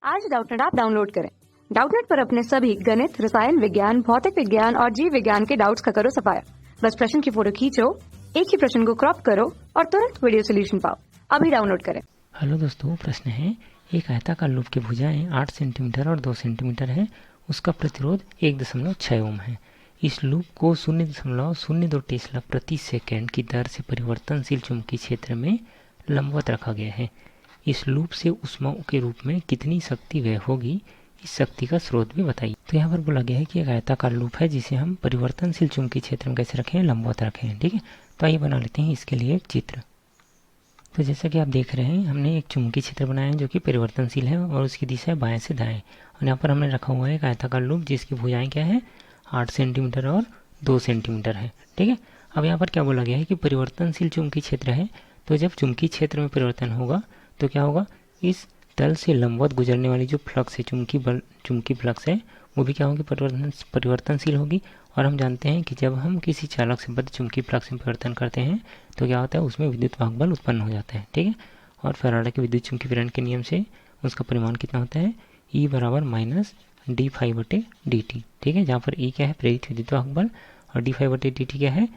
आज Doubtnut app download करें। Doubtnut पर अपने सभी गणित, रसायन विज्ञान, भौतिक विज्ञान और जीव विज्ञान के डाउट्स का करो सफाया। बस प्रश्न की फोटो खींचो, एक ही प्रश्न को क्रॉप करो और तुरंत वीडियो सोल्यूशन पाओ। अभी डाउनलोड करें। हेलो दोस्तों, प्रश्न है एक आयताकार लूप की भुजाएं 8 सेंटीमीटर और 2 सेंटीमीटर है। उसका प्रतिरोध 1.6 ओम है। इस लूप को 0.02 टेस्ला प्रति सेकंड की दर से परिवर्तनशील चुंबकीय क्षेत्र में लंबवत रखा गया है। इस लूप से ऊष्मा के रूप में कितनी शक्ति व्यय होगी, इस शक्ति का स्रोत भी बताइए। तो यहाँ पर बोला गया है कि एक आयताकार लूप है जिसे हम परिवर्तनशील चुंबकीय क्षेत्र में कैसे रखें, लंबवत रखें। ठीक है, तो आइए बना लेते हैं इसके लिए एक चित्र। तो जैसा कि आप देख रहे हैं, हमने एक चुंबकीय क्षेत्र बनाया है जो कि परिवर्तनशील है और उसकी दिशा है बाएं से दाएं। और यहाँ पर हमने रखा हुआ है एक आयताकार लूप जिसकी भुजाएं क्या है, 8 सेंटीमीटर और 2 सेंटीमीटर है। ठीक है, अब यहाँ पर क्या बोला गया है कि परिवर्तनशील चुंबकीय क्षेत्र है। तो जब चुंबकीय क्षेत्र में परिवर्तन होगा तो क्या होगा, इस तल से लंबवत गुजरने वाली जो फ्लक्स है, चुंबकीय फ्लक्स है, वो भी क्या होगी, परिवर्तनशील होगी। और हम जानते हैं कि जब हम किसी चालक से बद्ध चुंबकीय फ्लक्स में परिवर्तन करते हैं तो क्या होता है, उसमें विद्युत वाहक बल उत्पन्न हो जाता है। ठीक है, और फैराडे के विद्युत चुंबकीय प्रेरण के नियम से उसका परिमाण कितना होता है, E बराबर माइनस डी फाई बटे डी टी। ठीक है, जहाँ पर E क्या है, प्रेरित विद्युत वाहक बल, और डी फाई बटे डी टी क्या है,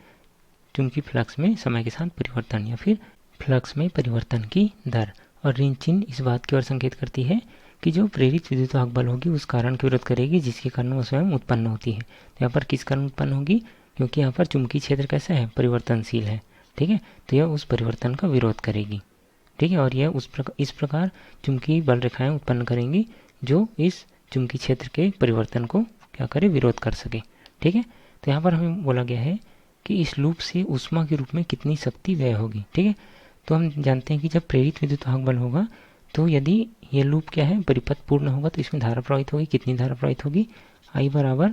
चुंबकीय फ्लक्स में समय के साथ परिवर्तन या फिर फ्लक्स में परिवर्तन की दर। और ऋण चिन्ह इस बात की ओर संकेत करती है कि जो प्रेरित विद्युत वाहक बल होगी उस कारण के विरोध करेगी जिसके कारण वह स्वयं उत्पन्न होती है। तो यहाँ पर किस कारण उत्पन्न होगी, क्योंकि यहाँ पर चुंबकीय क्षेत्र कैसा है, परिवर्तनशील है। ठीक है, तो यह उस परिवर्तन का विरोध करेगी। ठीक है, और यह इस प्रकार चुंबकीय बल रेखाएं उत्पन्न करेंगी जो इस चुंबकीय क्षेत्र के परिवर्तन को क्या करे, विरोध कर सके। ठीक है, तो यहाँ पर हमें बोला गया है कि इस लूप से ऊष्मा के रूप में कितनी शक्ति व्यय होगी। ठीक है, तो हम जानते हैं कि जब प्रेरित विद्युत वाहक बल होगा तो यदि ये लूप क्या है, परिपथ पूर्ण होगा तो इसमें धारा प्रवाहित होगी। कितनी धारा प्रवाहित होगी, I बराबर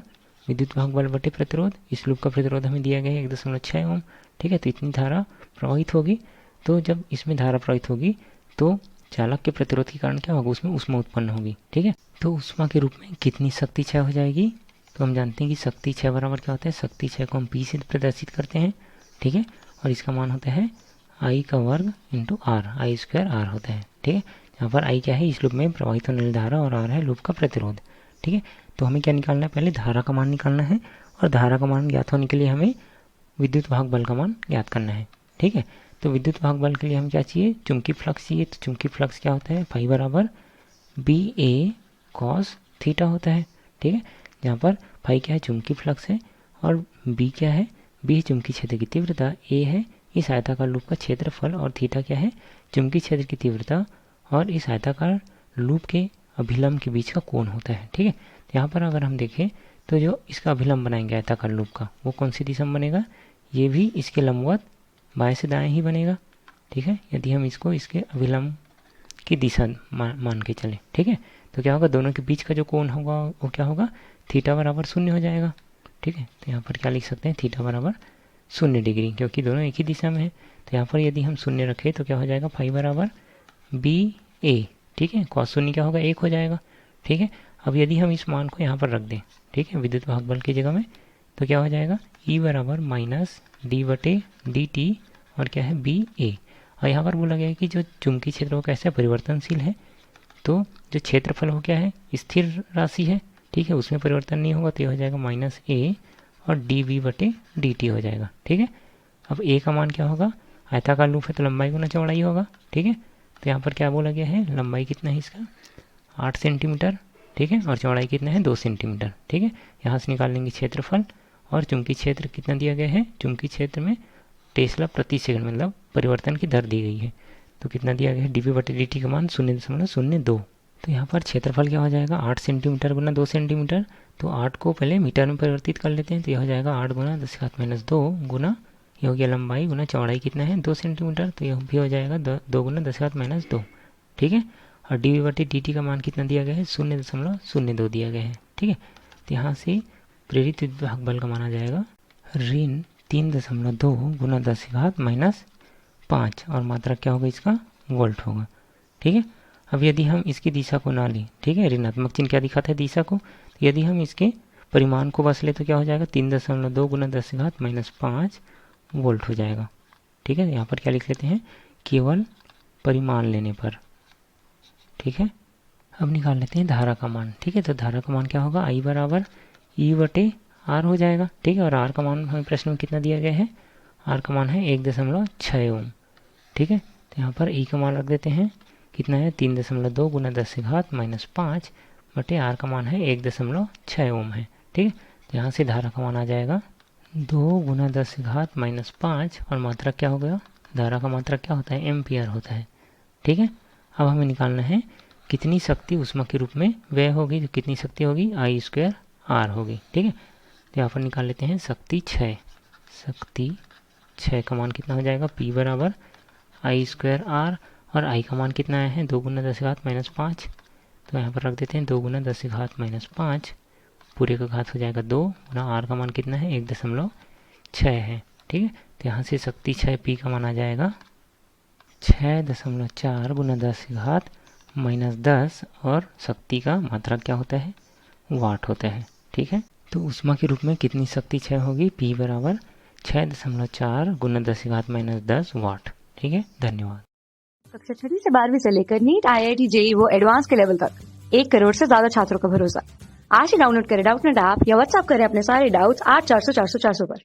विद्युत वाहक बल बटे प्रतिरोध। इस लूप का प्रतिरोध हमें दिया गया है 1.6 ओम। ठीक है, तो इतनी धारा प्रवाहित होगी। तो जब इसमें धारा प्रवाहित होगी तो चालक के प्रतिरोध के कारण क्या होगा, उसमें ऊष्मा उत्पन्न होगी। ठीक है, तो ऊष्मा के रूप में कितनी शक्ति क्षय हो जाएगी, तो हम जानते हैं कि शक्ति क्षय बराबर क्या होता है, शक्ति क्षय को हम P से प्रदर्शित करते हैं। ठीक है, और इसका मान होता है I का वर्ग into r, I square r होता है। ठीक है, यहाँ पर I क्या है, इस लूप में प्रवाहित होने वाली धारा, और R है लूप का प्रतिरोध। ठीक है, तो हमें क्या निकालना है, पहले धारा का मान निकालना है, और धारा का मान ज्ञात होने के लिए हमें विद्युत वाहक बल का मान ज्ञात करना है। ठीक है, तो विद्युत वाहक बल के लिए हमें क्या चाहिए, चुंबकीय फ्लक्स चाहिए। तो चुंबकीय फ्लक्स क्या होता है, फाई बराबर बी ए कॉस थीटा होता है। ठीक है, जहाँ पर फाई क्या है, चुंबकीय फ्लक्स है, और बी क्या है, बी चुंबकीय क्षेत्र की तीव्रता, ए है इस आयताकार लूप का क्षेत्रफल, और थीटा क्या है, चुंबकीय क्षेत्र की तीव्रता और इस आयताकार लूप के अभिलंब के बीच का कोण होता है। ठीक है, तो यहाँ पर अगर हम देखें तो जो इसका अभिलंब बनाएंगे आयताकार लूप का, वो कौन सी दिशा में बनेगा, ये भी इसके लंबवत बाएं से दाएं ही बनेगा। ठीक है, यदि हम इसको इसके अभिलंब की दिशा मान के चले। ठीक है, तो क्या होगा, दोनों के बीच का जो कोण होगा वो क्या होगा, थीटा बराबर 0 हो जाएगा। ठीक है, तो यहाँ पर क्या लिख सकते हैं, थीटा बराबर 0 डिग्री, क्योंकि दोनों एक ही दिशा में है। तो यहाँ पर यदि हम 0 रखें तो क्या हो जाएगा, फाई बराबर बी ए। ठीक है, कॉस 0 क्या होगा, 1 हो जाएगा। ठीक है, अब यदि हम इस मान को यहाँ पर रख दें, ठीक है, विद्युत वाहक बल की जगह में, तो क्या हो जाएगा, E बराबर माइनस डी बटे डी टी, और क्या है, बी ए। और यहाँ पर बोला गया है कि जो चुंबकीय क्षेत्र वो कैसा परिवर्तनशील है, तो जो क्षेत्रफल हो क्या है, स्थिर राशि है। ठीक है, उसमें परिवर्तन नहीं होगा, तो ये हो जाएगा माइनस ए और डी वी बटे डी टी हो जाएगा। ठीक है, अब ए का मान क्या होगा, आयताकार लूप है तो लंबाई गुना चौड़ाई होगा। ठीक है, तो यहाँ पर क्या बोला गया है, लंबाई कितना है इसका, 8 सेंटीमीटर। ठीक है, और चौड़ाई कितना है, 2 सेंटीमीटर। ठीक है, यहाँ से निकाल लेंगे क्षेत्रफल, और चुंबकीय क्षेत्र कितना दिया गया है, चुंबकीय क्षेत्र में टेस्ला प्रति सेकंड मतलब परिवर्तन की दर दी गई है। तो कितना दिया गया है, डी वी बटे डी टी का मान 0.02। तो यहाँ पर क्षेत्रफल क्या हो जाएगा, 8 सेंटीमीटर गुना 2 सेंटीमीटर। तो 8 को पहले मीटर में परिवर्तित कर लेते हैं, तो यह हो जाएगा 8 गुना 10⁻² गुना, ये हो गया लंबाई गुना चौड़ाई कितना है, 2 सेंटीमीटर। तो यह भी हो जाएगा 2 गुना 10⁻²। ठीक है, और डी वी बटे डी टी का मान कितना दिया गया है, 0.02 दिया गया है। ठीक है, तो यहाँ से प्रेरित विद्युत वाहक बल का माना जाएगा ऋण 3.2 गुना 10⁻5, और मात्रा क्या होगा इसका, वोल्ट होगा। ठीक है, अब यदि हम इसकी दिशा को ना लें, ठीक है, ऋणात्मक चिन्ह क्या दिखाता है दिशा को, तो यदि हम इसके परिमाण को बस ले तो क्या हो जाएगा, 3.2 गुना 10⁻5 वोल्ट हो जाएगा। ठीक है, यहाँ पर क्या लिख लेते हैं, केवल परिमाण लेने पर। ठीक है, अब निकाल लेते हैं धारा का मान। ठीक है, तो धारा का मान क्या होगा, I बराबर E बटे R हो जाएगा। ठीक है, और R का मान हमें प्रश्न में कितना दिया गया है, R का मान है 1.6 ओम। ठीक है, तो यहाँ पर E का मान रख देते हैं, कितना है 3.2 गुना 10 से घात -5 बटे R का मान है 1.6 ओम है। ठीक है, तो यहाँ से धारा का मान आ जाएगा 2 गुना 10 से घात -5 और मात्रक क्या हो गया, धारा का मात्रक क्या होता है, एम्पियर होता है। ठीक है, अब हमें निकालना है कितनी शक्ति उष्मा के रूप में व्यय होगी, तो कितनी शक्ति होगी, I² R होगी। ठीक है, तो यहाँ पर निकाल लेते हैं शक्ति 6। शक्ति 6 का मान कितना हो जाएगा, P बराबर I² R और I का मान कितना आया है 2 गुना 10 से घात -5, तो यहाँ पर रख देते हैं 2 गुना 10 से घात -5, पूरे का घात हो जाएगा 2 गुना R का मान कितना है 1.6 है। ठीक है, तो यहाँ से शक्ति 6 P का मान आ जाएगा 6.4 गुना 10 से घात -10 और शक्ति का मात्रा क्या होता है, वाट होता है। ठीक है, तो उष्मा के रूप में कितनी शक्ति 6 होगी, P बराबर 6.4 गुना 10 से घात -10 वाट। ठीक है, धन्यवाद। कक्षा 6 से 12वीं से लेकर नीट, IIT, JEE वो एडवांस के लेवल तक 1 करोड़ से ज्यादा छात्रों का भरोसा। आज ही डाउनलोड करें डाउटनेट ऐप या व्हाट्सएप करें अपने सारे डाउट्स 8400 400 400 पर।